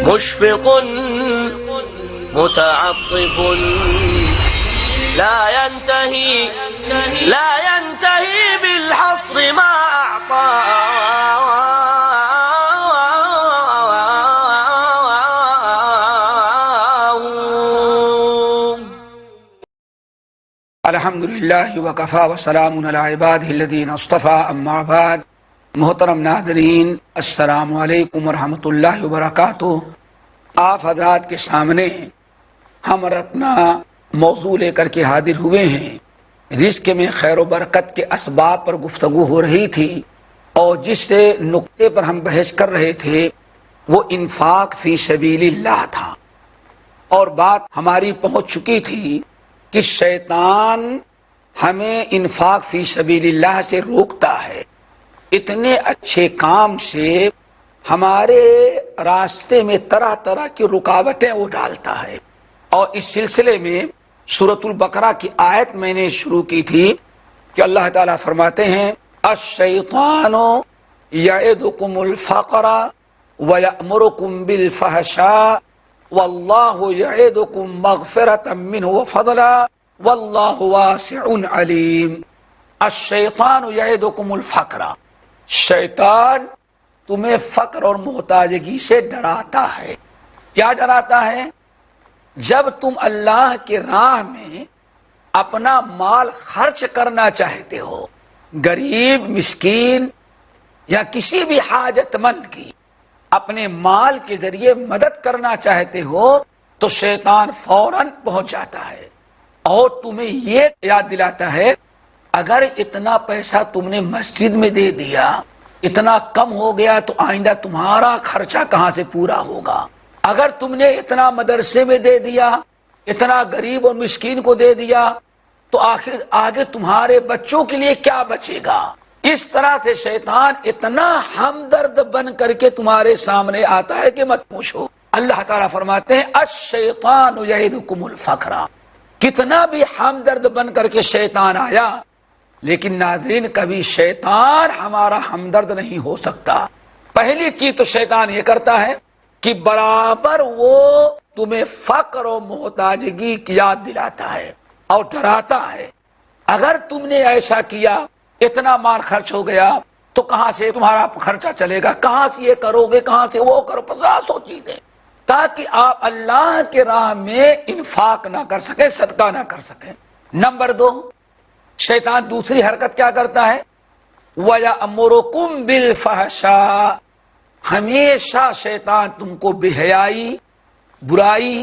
مشفق متعطف لا ينتهي بالحصر ما أعطى الحمد للہ وکفا وسلام علی عبادہ الذین اصطفیٰ اما بعد۔ محترم ناظرین، السلام علیکم ورحمۃ اللہ وبرکاتہ۔ آپ حضرات کے سامنے ہم اپنا موضوع لے کر کے حاضر ہوئے ہیں۔ رزق میں خیر و برکت کے اسباب پر گفتگو ہو رہی تھی، اور جس نقطے پر ہم بحث کر رہے تھے وہ انفاق فی سبیل اللہ تھا، اور بات ہماری پہنچ چکی تھی کہ شیطان ہمیں انفاق فی سبیل اللہ سے روکتا ہے، اتنے اچھے کام سے ہمارے راستے میں طرح طرح کی رکاوٹیں وہ ڈالتا ہے۔ اور اس سلسلے میں سورۃ البقرہ کی آیت میں نے شروع کی تھی کہ اللہ تعالیٰ فرماتے ہیں الشیطان یعدکم الفقر ویأمرکم بالفحشاء واللہ یعدکم مغفرۃ منہ وفضلا واللہ واسع علیم۔ الشیطان یعدکم الفقر، شیطان تمہیں فقر اور محتاجگی سے ڈراتا ہے۔ کیا ڈراتا ہے؟ جب تم اللہ کے راہ میں اپنا مال خرچ کرنا چاہتے ہو، غریب، مسکین یا کسی بھی حاجت مند کی اپنے مال کے ذریعے مدد کرنا چاہتے ہو تو شیطان فوراً پہنچ جاتا ہے اور تمہیں یہ یاد دلاتا ہے اگر اتنا پیسہ تم نے مسجد میں دے دیا، اتنا کم ہو گیا تو آئندہ تمہارا خرچہ کہاں سے پورا ہوگا؟ اگر تم نے اتنا مدرسے میں دے دیا، اتنا غریب اور مسکین کو دے دیا تو آخر آگے تمہارے بچوں کے لیے کیا بچے گا؟ اس طرح سے شیطان اتنا ہمدرد بن کر کے تمہارے سامنے آتا ہے کہ مت پوچھو۔ اللہ تعالیٰ فرماتے ہیں الشیطان یعدکم الفقر، کتنا بھی ہمدرد بن کر کے شیطان آیا، لیکن ناظرین کبھی شیطان ہمارا ہمدرد نہیں ہو سکتا۔ پہلی چیز تو شیطان یہ کرتا ہے کہ برابر وہ تمہیں فقر و محتاجگی کی یاد دلاتا ہے اور ڈراتا ہے۔ اگر تم نے ایسا کیا، اتنا مال خرچ ہو گیا تو کہاں سے تمہارا خرچہ چلے گا، کہاں سے یہ کرو گے، کہاں سے وہ کرو، 50 چیزیں، تاکہ آپ اللہ کے راہ میں انفاق نہ کر سکیں، صدقہ نہ کر سکیں۔ نمبر 2، شیطان دوسری حرکت کیا کرتا ہے؟ وَيَأْمُرُكُمْ بِالْفَحْشَاءِ، ہمیشہ شیطان تم کو بے حیائی، برائی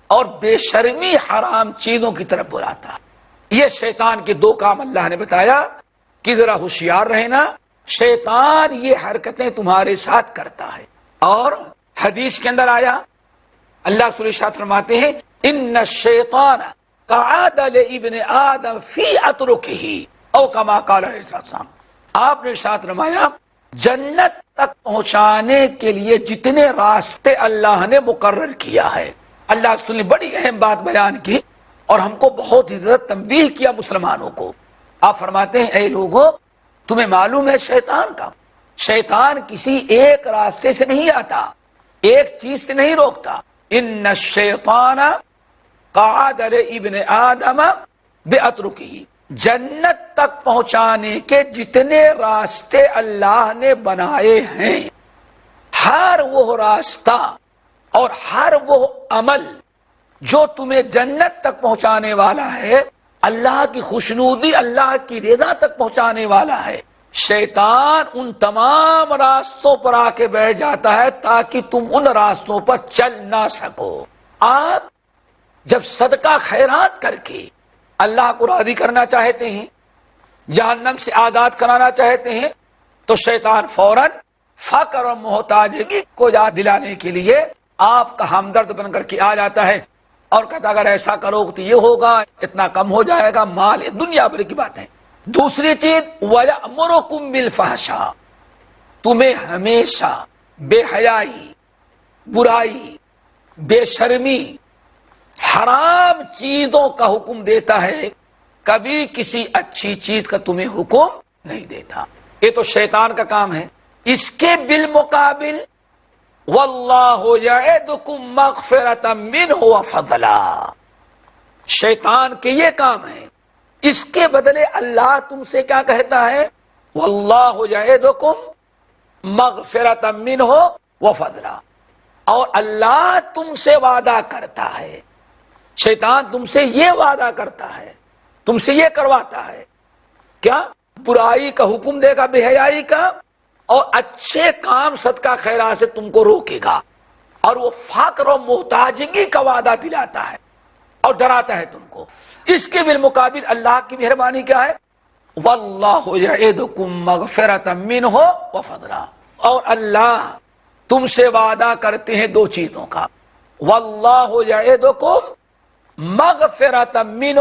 اور بے شرمی، حرام چیزوں کی طرف بلاتا ہے۔ یہ شیطان کے 2 کام اللہ نے بتایا کہ ذرا ہوشیار رہنا، شیطان یہ حرکتیں تمہارے ساتھ کرتا ہے۔ اور حدیث کے اندر آیا، اللہ صلی اللہ علیہ وسلم فرماتے ہیں ان الشیطان قعد لابن آدم فی اترکہ او کما قال علیہ السلام۔ آپ نے ارشاد فرمایا جنت تک پہنچانے کے لیے جتنے راستے اللہ نے مقرر کیا ہے، اللہ نے بڑی اہم بات بیان کی اور ہم کو بہت ہی زیادہ تنبیہ کیا مسلمانوں کو۔ آپ فرماتے ہیں اے لوگوں، تمہیں معلوم ہے شیطان کسی ایک راستے سے نہیں آتا، ایک چیز سے نہیں روکتا۔ ان الشیطان قعد لابن آدم باترکہ، جنت تک پہنچانے کے جتنے راستے اللہ نے بنائے ہیں، ہر وہ راستہ اور ہر وہ عمل جو تمہیں جنت تک پہنچانے والا ہے، اللہ کی خوشنودی، اللہ کی رضا تک پہنچانے والا ہے، شیطان ان تمام راستوں پر آ کے بیٹھ جاتا ہے تاکہ تم ان راستوں پر چل نہ سکو۔ آپ جب صدقہ خیرات کر کے اللہ کو راضی کرنا چاہتے ہیں، جہنم سے آزاد کرانا چاہتے ہیں، تو شیطان فوراً فقر اور محتاجگی کو یاد دلانے کے لیے آپ کا ہمدرد بن کر کے آ جاتا ہے اور کہتا اگر ایسا کرو تو یہ ہوگا، اتنا کم ہو جائے گا مال، دنیا بھر کی بات ہے۔ دوسری چیز وَيَأْمُرُكُمْ بِالْفَحْشَاءِ، تمہیں ہمیشہ بے حیائی، برائی، بے شرمی، حرام چیزوں کا حکم دیتا ہے، کبھی کسی اچھی چیز کا تمہیں حکم نہیں دیتا۔ یہ تو شیطان کا کام ہے۔ اس کے بالمقابل واللہ یعدکم مغفرۃ منہ وفضلا، شیطان کے یہ کام ہے، اس کے بدلے اللہ تم سے کیا کہتا ہے؟ واللہ یعدکم مغفرۃ منہ وفضلا، اور اللہ تم سے وعدہ کرتا ہے، شیطان تم سے یہ وعدہ کرتا ہے، تم سے یہ کرواتا ہے کیا؟ برائی کا حکم دے گا، بے حیائی کا، اور اچھے کام صدقہ خیرات سے تم کو روکے گا، اور وہ فقر و محتاجگی کا وعدہ دلاتا ہے اور ڈراتا ہے تم کو۔ اس کے بالمقابل اللہ کی مہربانی کیا ہے؟ واللہ یعدکم مغفرۃ منہ وفضلا، اور اللہ تم سے وعدہ کرتے ہیں دو چیزوں کا، واللہ یعدکم مغفرۃ منہ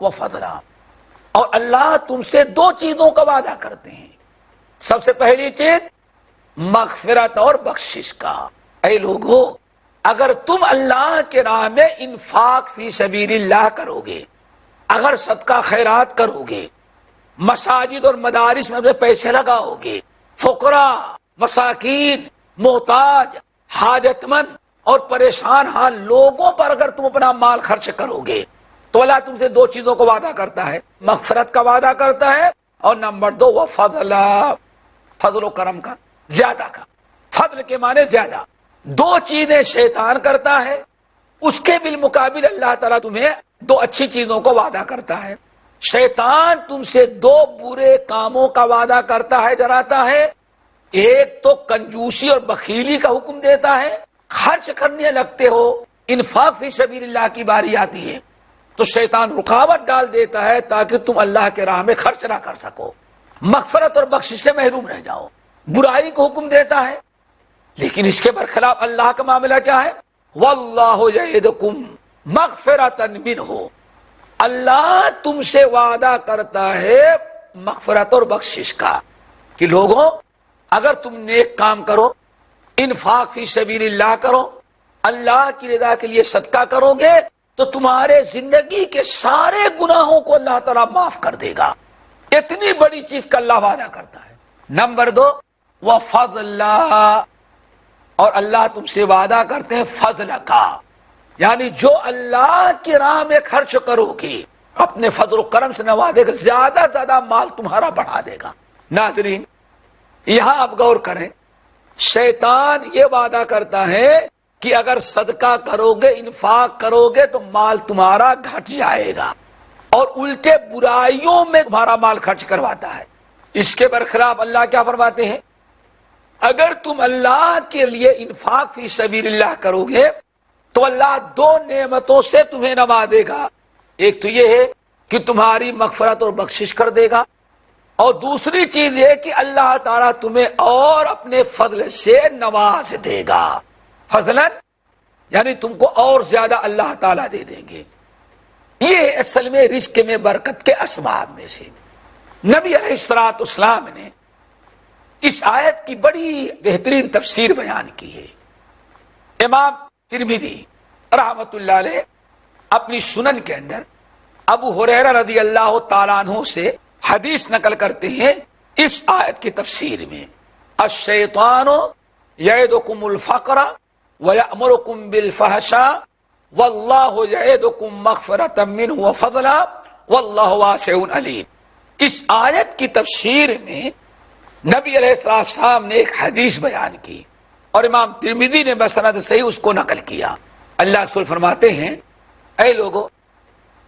وفضلا، اور اللہ تم سے دو چیزوں کا وعدہ کرتے ہیں۔ سب سے پہلی چیز مغفرت اور بخشش کا۔ اے لوگو، اگر تم اللہ کے راہ میں انفاق فی سبیل اللہ کرو گے، اگر صدقہ خیرات کرو گے، مساجد اور مدارس میں اپنے پیسے لگاؤ گے، فقراء، مساکین، محتاج، حاجت مند اور پریشان حال لوگوں پر اگر تم اپنا مال خرچ کرو گے تو اللہ تم سے دو چیزوں کو وعدہ کرتا ہے، مغفرت کا وعدہ کرتا ہے، اور نمبر دو وفضل، فضل و کرم کا، زیادہ کا۔ فضل کے معنی زیادہ، دو چیزیں شیطان کرتا ہے، اس کے بالمقابل اللہ تعالیٰ تمہیں دو اچھی چیزوں کو وعدہ کرتا ہے۔ شیطان تم سے دو برے کاموں کا وعدہ کرتا ہے، ڈراتا ہے۔ ایک تو کنجوسی اور بخیلی کا حکم دیتا ہے، خرچ کرنے لگتے ہو، انفاق فی سبیل اللہ کی باری آتی ہے تو شیطان رکاوٹ ڈال دیتا ہے تاکہ تم اللہ کے راہ میں خرچ نہ کر سکو، مغفرت اور بخشش سے محروم رہ جاؤ۔ برائی کو حکم دیتا ہے، لیکن اس کے برخلاف اللہ کا معاملہ کیا ہے؟ واللہ یعدکم مغفرۃ منہ، اللہ تم سے وعدہ کرتا ہے مغفرت اور بخشش کا، کہ لوگوں اگر تم نیک کام کرو، انفاق فی سبیل اللہ کرو، اللہ کی رضا کے لیے صدقہ کرو گے تو تمہارے زندگی کے سارے گناہوں کو اللہ تعالیٰ معاف کر دے گا۔ اتنی بڑی چیز کا اللہ وعدہ کرتا ہے۔ نمبر دو وفضل، اور اللہ تم سے وعدہ کرتے ہیں فضل کا، یعنی جو اللہ کی راہ میں خرچ کرو گے اپنے فضل و کرم سے نوازے گا، زیادہ زیادہ مال تمہارا بڑھا دے گا۔ ناظرین، یہاں آپ غور کریں، شیطان یہ وعدہ کرتا ہے کہ اگر صدقہ کرو گے، انفاق کرو گے تو مال تمہارا گھٹ جائے گا، اور الٹے برائیوں میں تمہارا مال خرچ کرواتا ہے۔ اس کے برخلاف اللہ کیا فرماتے ہیں؟ اگر تم اللہ کے لیے انفاق فی سبیل اللہ کرو گے تو اللہ دو نعمتوں سے تمہیں نوازے گا، ایک تو یہ ہے کہ تمہاری مغفرت اور بخشش کر دے گا، اور دوسری چیز یہ کہ اللہ تعالیٰ تمہیں اور اپنے فضل سے نواز دے گا۔ فضلاً یعنی تم کو اور زیادہ اللہ تعالیٰ دے دیں گے۔ یہ اصل میں رزق میں برکت کے اسباب میں سے۔ نبی علیہ الصلوۃ والسلام نے اس آیت کی بڑی بہترین تفسیر بیان کی ہے۔ امام ترمذی رحمۃ اللہ علیہ اپنی سنن کے اندر ابو ہریرہ رضی اللہ تعالیٰ عنہ سے حدیث نقل کرتے ہیں اس آیت کی تفسیر میں، الشیطان یعدکم الفقر ویأمرکم بالفحشاء واللہ یعدکم مغفرۃ منہ وفضلا واللہ واسع علیم۔ اس آیت کی تفسیر میں نبی علیہ السلام نے ایک حدیث بیان کی اور امام ترمذی نے بسند صحیح اس کو نقل کیا۔ اللہ رسول فرماتے ہیں، اے لوگو،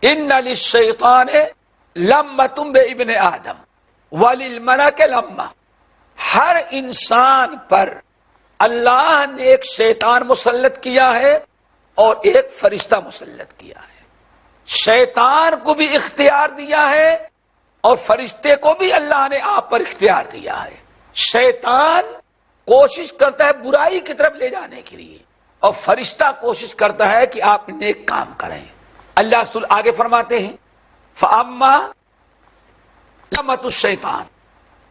ان للشیطان لمۃ بابن آدم وللملک لمۃ، ہر انسان پر اللہ نے ایک شیطان مسلط کیا ہے اور ایک فرشتہ مسلط کیا ہے۔ شیطان کو بھی اختیار دیا ہے اور فرشتے کو بھی اللہ نے آپ پر اختیار دیا ہے۔ شیطان کوشش کرتا ہے برائی کی طرف لے جانے کے لیے، اور فرشتہ کوشش کرتا ہے کہ آپ نیک کام کریں۔ اللہ رسول آگے فرماتے ہیں، فَأَمَّا لَمَّةُ الشَّيْطَانِ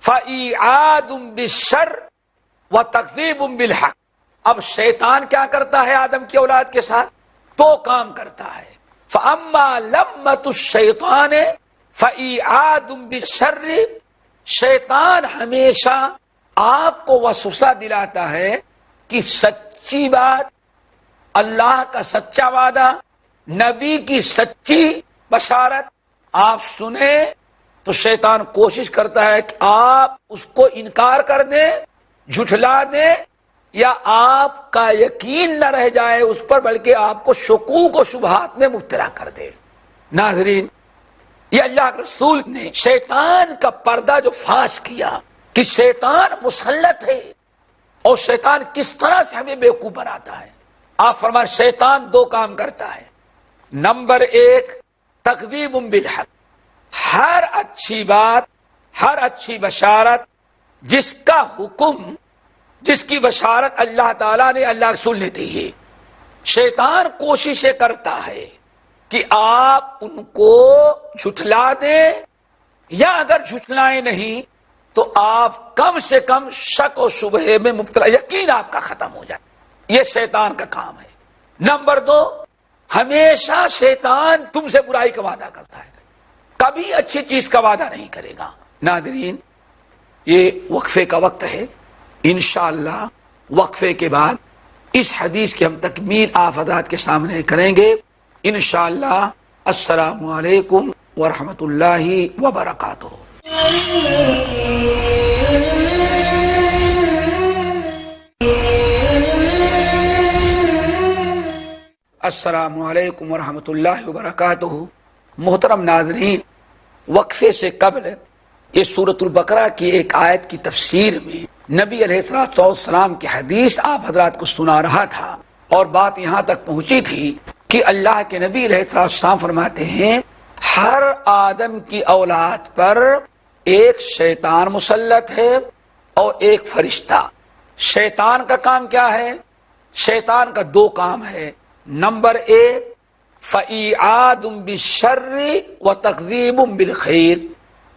فَإِعَادٌ بِالشَّرِّ وَتَكْذِيبٌ بِالْحَقِّ۔ اب شیطان کیا کرتا ہے آدم کی اولاد کے ساتھ؟ دو کام کرتا ہے۔ فَأَمَّا لَمَّةُ الشَّيْطَانِ فَإِعَادٌ بِالشَّرِّ، شیطان ہمیشہ آپ کو وسوسہ دلاتا ہے کی سچی بات، اللہ کا سچا وعدہ، نبی کی سچی بشارت آپ سنیں تو شیطان کوشش کرتا ہے کہ آپ اس کو انکار کر دیں، جھٹلا دیں، یا آپ کا یقین نہ رہ جائے اس پر بلکہ آپ کو شکوک و شبہات میں مبتلا کر دے۔ ناظرین، یہ اللہ کے رسول نے شیطان کا پردہ جو فاش کیا کہ شیطان مسلط ہے اور شیطان کس طرح سے ہمیں بیوقوف بناتا ہے۔ آپ فرمائیں شیطان دو کام کرتا ہے۔ نمبر ایک، تکذیب بالحق، ہر اچھی بات، ہر اچھی بشارت جس کا حکم، جس کی بشارت اللہ تعالیٰ نے، اللہ رسول نے دی ہے، شیطان کوششیں کرتا ہے کہ آپ ان کو جھٹلا دیں، یا اگر جھٹلائیں نہیں تو آپ کم سے کم شک و شبہے میں مبتلا، یقین آپ کا ختم ہو جائے۔ یہ شیطان کا کام ہے۔ نمبر دو، ہمیشہ شیطان تم سے برائی کا وعدہ کرتا ہے، کبھی اچھی چیز کا وعدہ نہیں کرے گا۔ ناظرین، یہ وقفے کا وقت ہے، انشاءاللہ وقفے کے بعد اس حدیث کی ہم تکمیل آپ حضرات کے سامنے کریں گے انشاءاللہ۔ السلام علیکم ورحمۃ اللہ وبرکاتہ۔ السلام علیکم ورحمۃ اللہ وبرکاتہ۔ محترم ناظرین، وقفے سے قبل یہ سورۃ البقرہ کی ایک آیت کی تفسیر میں نبی علیہ الصلوۃ والسلام کی حدیث آپ حضرات کو سنا رہا تھا، اور بات یہاں تک پہنچی تھی کہ اللہ کے نبی علیہ الصلوۃ والسلام فرماتے ہیں ہر آدم کی اولاد پر ایک شیطان مسلط ہے اور ایک فرشتہ۔ شیطان کا کام کیا ہے؟ شیطان کا دو کام ہے۔ نمبر ایک، فَإِعَادٌ بِالشَّرِّ وَتَكْذِيبٌ بِالْخَيْرِ،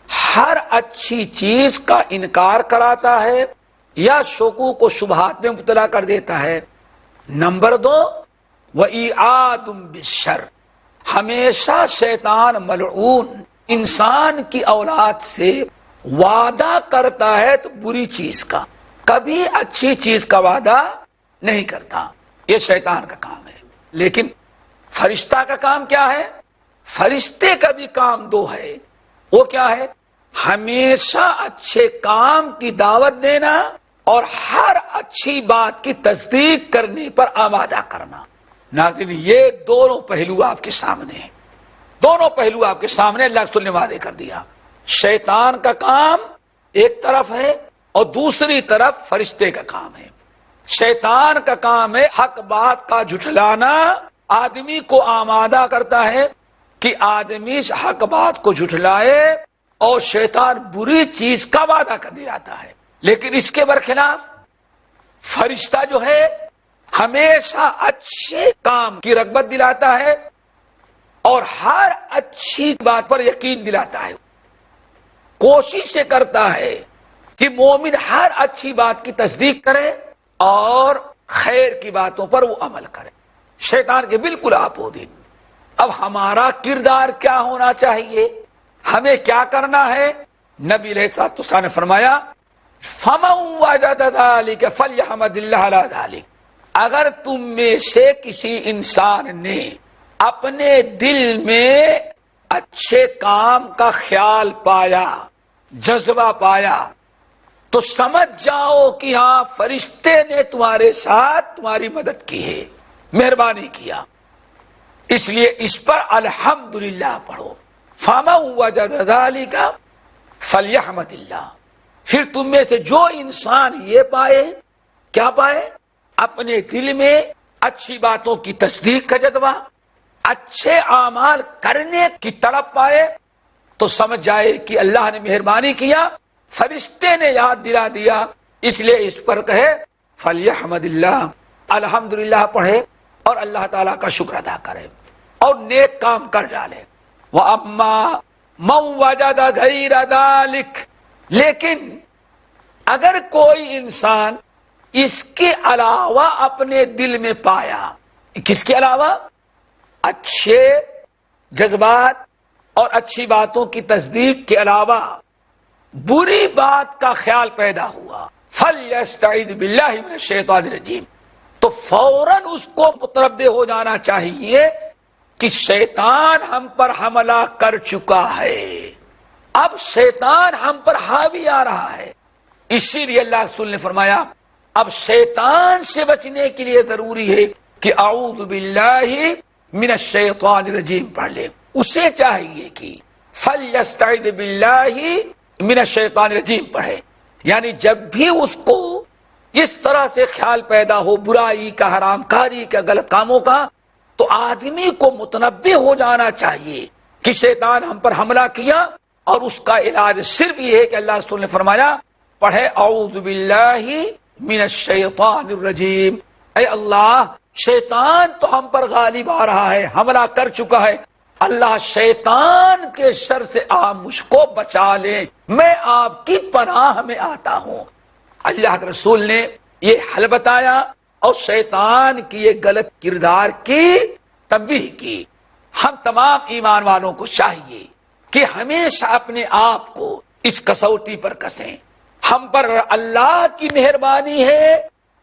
ہر اچھی چیز کا انکار کراتا ہے یا شکوک و شبہات میں مبتلا کر دیتا ہے۔ نمبر دو، وَإِعَادٌ بِالشَّرِّ، ہمیشہ شیطان ملعون انسان کی اولاد سے وعدہ کرتا ہے تو بری چیز کا، کبھی اچھی چیز کا وعدہ نہیں کرتا۔ یہ شیطان کا کام ہے۔ لیکن فرشتہ کا کام کیا ہے؟ فرشتے کا بھی کام دو ہے۔ وہ کیا ہے؟ ہمیشہ اچھے کام کی دعوت دینا اور ہر اچھی بات کی تصدیق کرنے پر آمادہ کرنا۔ ناظرین، یہ دونوں پہلو آپ کے سامنے ہیں، دونوں پہلو آپ کے سامنے اللہ رسول نے واضح کر دیا۔ شیطان کا کام ایک طرف ہے اور دوسری طرف فرشتے کا کام ہے۔ شیطان کا کام ہے حق بات کا جھٹلانا، آدمی کو آمادہ کرتا ہے کہ آدمی حق بات کو جھٹلائے، اور شیطان بری چیز کا وعدہ کر دلاتا ہے۔ لیکن اس کے برخلاف فرشتہ جو ہے ہمیشہ اچھے کام کی رغبت دلاتا ہے اور ہر اچھی بات پر یقین دلاتا ہے، کوشش سے کرتا ہے کہ مومن ہر اچھی بات کی تصدیق کرے اور خیر کی باتوں پر وہ عمل کرے۔ شیطان کے بالکل اپوزٹ۔ اب ہمارا کردار کیا ہونا چاہیے؟ ہمیں کیا کرنا ہے؟ نبی علیہ الصلوۃ والسلام نے فرمایا فَمَنْ وَجَدَ ذَلِكَ فَلْيَحْمَدِ اللَّهَ عَلَى ذَلِكَ، اگر تم میں سے کسی انسان نے اپنے دل میں اچھے کام کا خیال پایا، جذبہ پایا، تو سمجھ جاؤ کہ ہاں فرشتے نے تمہارے ساتھ تمہاری مدد کی ہے، مہربانی کیا، اس لیے اس پر الحمدللہ پڑھو۔ فَمَنْ وَجَدَ ذَلِكَ فَلْيَحْمَدِ اللَّهَ، پھر تم میں سے جو انسان یہ پائے، کیا پائے؟ اپنے دل میں اچھی باتوں کی تصدیق کا جذبہ، اچھے اعمال کرنے کی طلب پائے، تو سمجھ جائے کہ اللہ نے مہربانی کیا، فرشتے نے یاد دلا دیا، اس لیے اس پر کہے فَلْيَحْمَدِ اللَّهَ، الحمدللہ پڑھے اور اللہ تعالیٰ کا شکر ادا کرے اور نیک کام کر ڈالے۔ وَأَمَّا مَنْ وَجَدَ غَيْرَ ذَلِكَ، لیکن اگر کوئی انسان اس کے علاوہ اپنے دل میں پایا، کس کے علاوہ؟ اچھے جذبات اور اچھی باتوں کی تصدیق کے علاوہ بری بات کا خیال پیدا ہوا، فَلْيَسْتَعِذْ بِاللَّهِ مِنَ الشَّيْطَانِ الرَّجِيمِ، تو فوراً اس کو متنبہ ہو جانا چاہیے کہ شیطان ہم پر حملہ کر چکا ہے، اب شیطان ہم پر حاوی آ رہا ہے۔ اسی لیے اللہ رسول نے فرمایا اب شیطان سے بچنے کے لیے ضروری ہے کہ اعوذ باللہ من الشیطان الرجیم پڑھ لے۔ اسے چاہیے کہ فَلْيَسْتَعِذْ بِاللَّهِ من الشیطان الرجیم پڑھے، یعنی جب بھی اس کو اس طرح سے خیال پیدا ہو برائی کا، حرام کاری کا، غلط کاموں کا، تو آدمی کو متنبہ ہو جانا چاہیے کہ شیطان ہم پر حملہ کیا، اور اس کا علاج صرف یہ ہے کہ اللہ رسول نے فرمایا پڑھے اعوذ باللہ من الشیطان الرجیم، اے اللہ شیطان تو ہم پر غالب آ رہا ہے، حملہ کر چکا ہے، اللہ شیطان کے شر سے آپ مجھ کو بچا لیں، میں آپ کی پناہ میں آتا ہوں۔ اللہ کے رسول نے یہ حل بتایا اور شیطان کی یہ غلط کردار کی تنبیہ کی۔ ہم تمام ایمان والوں کو چاہیے کہ ہمیشہ اپنے آپ کو اس کسوٹی پر کسیں، ہم پر اللہ کی مہربانی ہے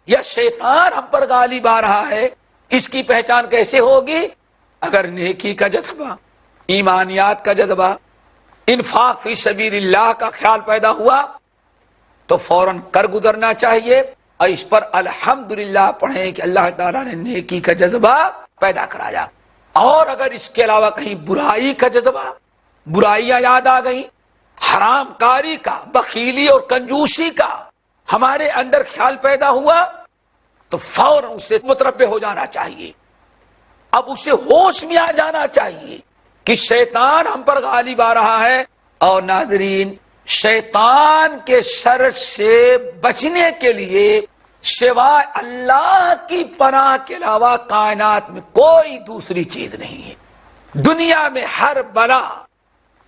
یا شیطان ہم پر غالب آ رہا ہے۔ اس کی پہچان کیسے ہوگی؟ اگر نیکی کا جذبہ، ایمانیات کا جذبہ، انفاق فی سبیل اللہ کا خیال پیدا ہوا تو فوراً کر گزرنا چاہیے، اور اس پر الحمدللہ پڑھیں کہ اللہ تعالیٰ نے نیکی کا جذبہ پیدا کرایا۔ اور اگر اس کے علاوہ کہیں برائی کا جذبہ، برائیاں یاد آ گئیں، حرام کاری کا، بخیلی اور کنجوسی کا ہمارے اندر خیال پیدا ہوا تو فوراً اسے متنبہ ہو جانا چاہیے، اب اسے ہوش میں آ جانا چاہیے کہ شیطان ہم پر غالب آ رہا ہے۔ اور ناظرین، شیطان کے شر سے بچنے کے لیے سوائے اللہ کی پناہ کے علاوہ کائنات میں کوئی دوسری چیز نہیں ہے۔ دنیا میں ہر بلا،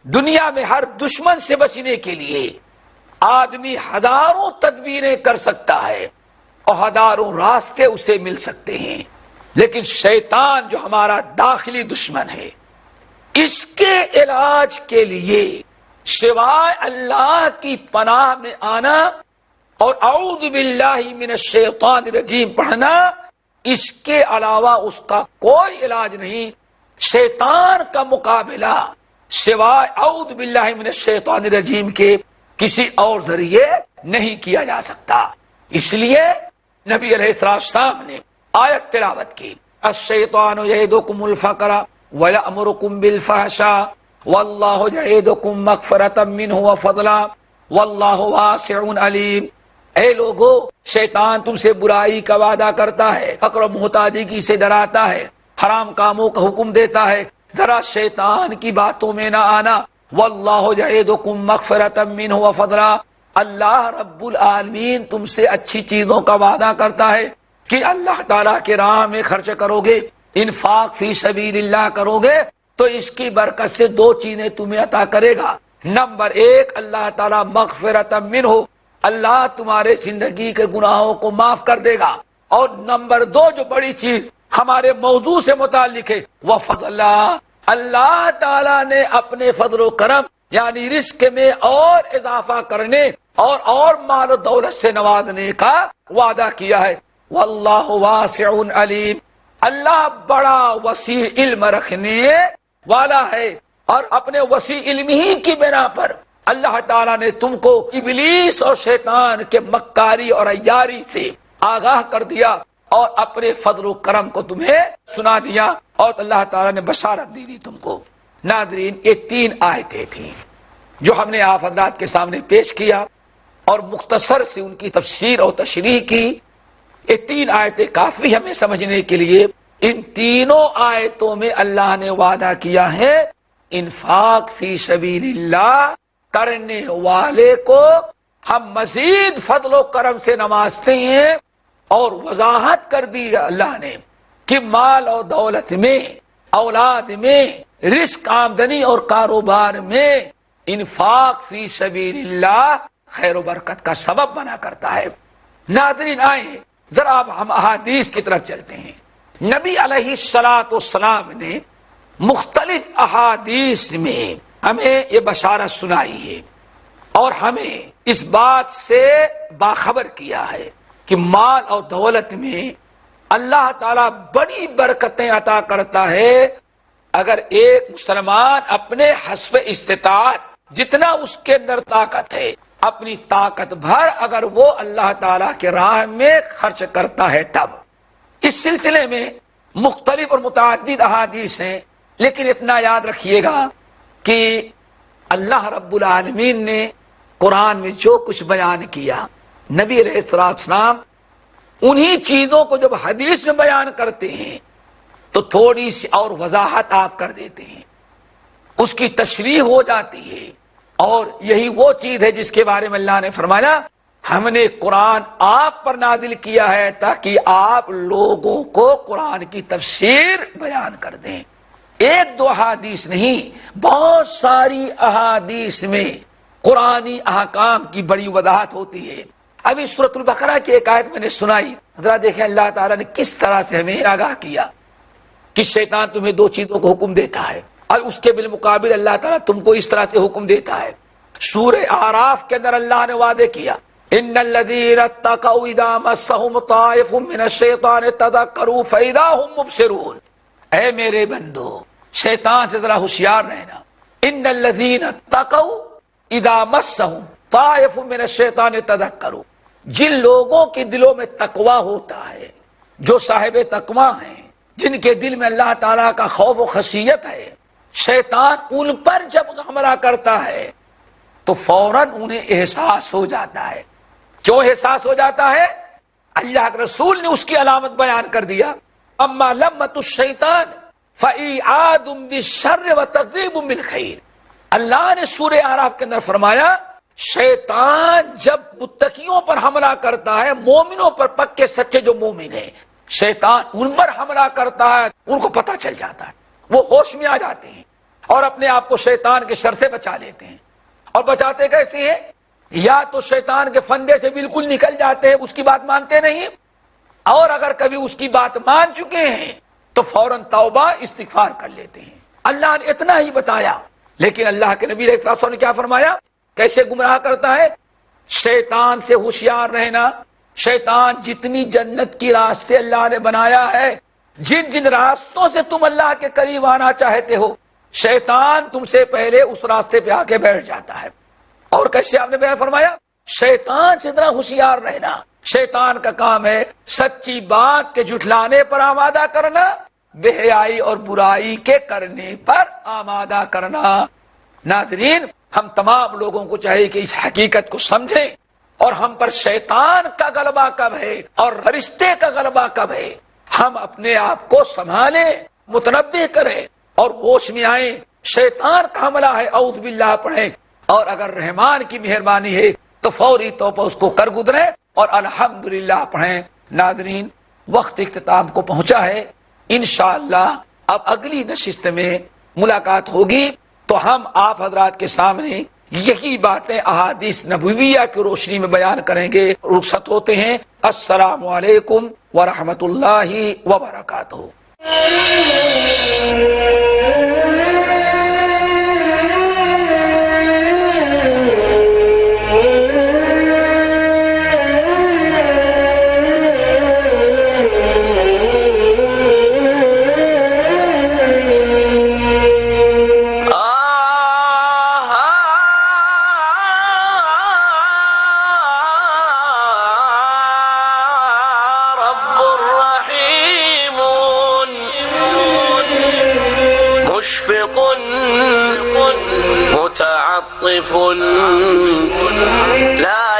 دنیا میں ہر دشمن سے بچنے کے لیے آدمی ہزاروں تدبیریں کر سکتا ہے اور ہزاروں راستے اسے مل سکتے ہیں، لیکن شیطان جو ہمارا داخلی دشمن ہے، اس کے علاج کے لیے سوائے اللہ کی پناہ میں آنا اور اعوذ باللہ من الشیطان الرجیم پڑھنا، اس کے علاوہ اس کا کوئی علاج نہیں۔ شیطان کا مقابلہ سوائے اعوذ باللہ من الشیطان الرجیم کے کسی اور ذریعے نہیں کیا جا سکتا۔ اس لیے نبی علیہ السلام نے آیت تلاوت کی، الشیطان یعدکم الفقر ویأمرکم بالفحشاء واللہ یعدکم مغفرۃ منہ وفضلا واللہ واسع علیم۔ اے لوگو، شیطان تم سے برائی کا وعدہ کرتا ہے، فقر و محتاجی کی سے ڈراتا ہے، حرام کاموں کا حکم دیتا ہے، ذرا شیطان کی باتوں میں نہ آنا۔ واللہ یعدکم مغفرۃ منہ وفضلا، اللہ رب العالمین تم سے اچھی چیزوں کا وعدہ کرتا ہے کہ اللہ تعالیٰ کے راہ میں خرچ کرو گے، انفاق فی سبیل اللہ کرو گے تو اس کی برکت سے دو چیزیں تمہیں عطا کرے گا۔ نمبر ایک، اللہ تعالیٰ مغفرۃ منہ، اللہ تمہارے زندگی کے گناہوں کو معاف کر دے گا، اور نمبر دو جو بڑی چیز ہمارے موضوع سے متعلق ہے، وفضل، اللہ تعالیٰ نے اپنے فضل و کرم یعنی رزق میں اور اضافہ کرنے اور مال و دولت سے نوازنے کا وعدہ کیا ہے۔ واللہ واسع علیم، اللہ بڑا وسیع علم رکھنے والا ہے، اور اپنے وسیع علم ہی کی بنا پر اللہ تعالیٰ نے تم کو ابلیس اور شیطان کے مکاری اور عیاری سے آگاہ کر دیا اور اپنے فضل و کرم کو تمہیں سنا دیا، اور اللہ تعالیٰ نے بشارت دی تم کو۔ ناظرین، یہ 3 آیتیں تھیں جو ہم نے آپ حضرات کے سامنے پیش کیا اور مختصر سے ان کی تفسیر اور تشریح کی۔ یہ 3 آیتیں کافی ہمیں سمجھنے کے لیے۔ ان تینوں آیتوں میں اللہ نے وعدہ کیا ہے انفاق فی سبیل اللہ کرنے والے کو ہم مزید فضل و کرم سے نوازتے ہیں، اور وضاحت کر دی اللہ نے کہ مال اور دولت میں، اولاد میں، رزق آمدنی اور کاروبار میں انفاق فی سبیل اللہ خیر و برکت کا سبب بنا کرتا ہے۔ ناظرین، آئیں ذرا اب ہم احادیث کی طرف چلتے ہیں۔ نبی علیہ السلام نے مختلف احادیث میں ہمیں یہ بشارت سنائی ہے اور ہمیں اس بات سے باخبر کیا ہے کہ مال اور دولت میں اللہ تعالیٰ بڑی برکتیں عطا کرتا ہے اگر ایک مسلمان اپنے حسب استطاعت جتنا اس کے اندر طاقت ہے اپنی طاقت بھر اگر وہ اللہ تعالیٰ کے راہ میں خرچ کرتا ہے تب۔ اس سلسلے میں مختلف اور متعدد احادیث ہیں، لیکن اتنا یاد رکھیے گا کہ اللہ رب العالمین نے قرآن میں جو کچھ بیان کیا نبی علیہ السلام انہی چیزوں کو جب حدیث میں بیان کرتے ہیں تو تھوڑی سی اور وضاحت آپ کر دیتے ہیں، اس کی تشریح ہو جاتی ہے، اور یہی وہ چیز ہے جس کے بارے میں اللہ نے فرمایا ہم نے قرآن آپ پر نازل کیا ہے تاکہ آپ لوگوں کو قرآن کی تفسیر بیان کر دیں۔ ایک دو احادیث نہیں، بہت ساری احادیث میں قرآنی احکام کی بڑی وضاحت ہوتی ہے۔ ابھی سورۃ البقرہ کی ایک آیت میں نے سنائی، ذرا دیکھیں اللہ تعالیٰ نے کس طرح سے ہمیں آگاہ کیا کہ شیطان تمہیں دو چیزوں کو حکم دیتا ہے اور اس کے بالمقابل اللہ تعالیٰ تم کو اس طرح سے حکم دیتا ہے۔ سورہ اعراف کے اندر اللہ نے وعدے کیا ان الذین اتقوا اذا مسهم طائف من الشیطان تذکروا فاذا هم مبصرون، اے میرے بندو شیطان سے ذرا ہوشیار رہنا۔ ان الذین اتقوا اذا مسهم طائف من الشیطان تذکروا، جن لوگوں کے دلوں میں تقوی ہوتا ہے، جو صاحب تقوی ہیں، جن کے دل میں اللہ تعالیٰ کا خوف و خشیت ہے، شیطان ان پر جب حملہ کرتا ہے تو فوراً انہیں احساس ہو جاتا ہے۔ کیوں احساس ہو جاتا ہے؟ اللہ کے رسول نے اس کی علامت بیان کر دیا، اما لمت الشیطان فإعاد بالشر وتکذیب بالخیر۔ اللہ نے سورہ اعراف کے اندر فرمایا شیطان جب متقیوں پر حملہ کرتا ہے، مومنوں پر، پکے سچے جو مومن ہیں، شیطان ان پر حملہ کرتا ہے، ان کو پتہ چل جاتا ہے، وہ ہوش میں آ جاتے ہیں اور اپنے آپ کو شیطان کے شر سے بچا لیتے ہیں۔ اور بچاتے کیسے ہیں؟ یا تو شیطان کے فندے سے بالکل نکل جاتے ہیں، اس کی بات مانتے نہیں، اور اگر کبھی اس کی بات مان چکے ہیں تو فوراً توبہ استغفار کر لیتے ہیں۔ اللہ نے اتنا ہی بتایا، لیکن اللہ کے نبی علیہ السلام نے کیا فرمایا؟ کیسے گمراہ کرتا ہے؟ شیطان سے ہوشیار رہنا۔ شیطان جتنی جنت کی راستے اللہ نے بنایا ہے، جن جن راستوں سے تم اللہ کے قریب آنا چاہتے ہو، شیطان تم سے پہلے اس راستے پہ آ کے بیٹھ جاتا ہے۔ اور کیسے آپ نے بیان فرمایا؟ شیطان سے اتنا ہوشیار رہنا۔ شیطان کا کام ہے سچی بات کے جھٹلانے پر آمادہ کرنا، بے حیائی اور برائی کے کرنے پر آمادہ کرنا۔ ناظرین، ہم تمام لوگوں کو چاہیے کہ اس حقیقت کو سمجھیں، اور ہم پر شیطان کا غلبہ کب ہے اور فرشتے کا غلبہ کب ہے، ہم اپنے آپ کو سنبھالیں، متنبہ کریں اور ہوش میں آئیں۔ شیطان کا حملہ ہے، اعوذ باللہ پڑھیں، اور اگر رحمان کی مہربانی ہے تو فوری طور پر اس کو کر گزریں اور الحمدللہ پڑھیں۔ ناظرین، وقت اختتام کو پہنچا ہے، انشاءاللہ اب اگلی نشست میں ملاقات ہوگی تو ہم آپ حضرات کے سامنے یہی باتیں احادیث نبویہ کی روشنی میں بیان کریں گے۔ رخصت ہوتے ہیں، السلام علیکم ورحمۃ اللہ وبرکاتہ۔ متعطف لا